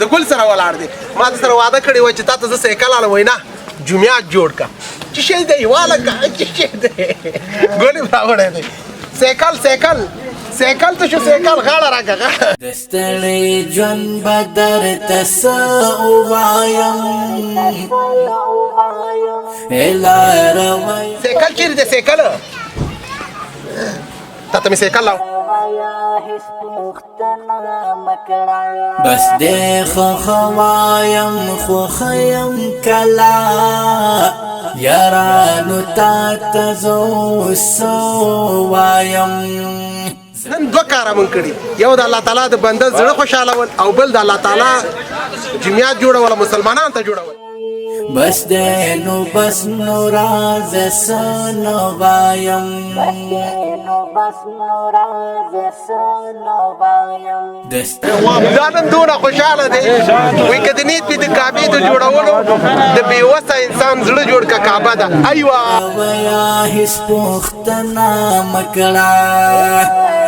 د ګل سره ولاړ دی ما د سره واده کړی و چې تا ته زه سایکل اله وای نه جمعات جوړ کا چې شی دی واله کا چې شی دی ګولې راوړی دی سایکل ته شو سایکل غاړه راکړه د ستړي ژوند به درته څه ووایم لاره وایه سایکل چیرې دی سایکل تا ته مې سایکل لاو بس دې خوښوایم خوښیم کله یارانو تا ته زه اوس څه وایم نن دوه کاره مونږ کړي یو د الله تعالی د بنده زړه خوشحالول او بل د الله تعالی جمعیات جوړول مسلمانانو ته جوړول بس دې نو بس نو راز سن وایم دا نن دونه خوشحاله دی وایي که د نیت وي د کعبې د جوړولو د بېوسه انسان زړه جوړ که کعبه ده ایوه هیڅ پوښتنه مه کړه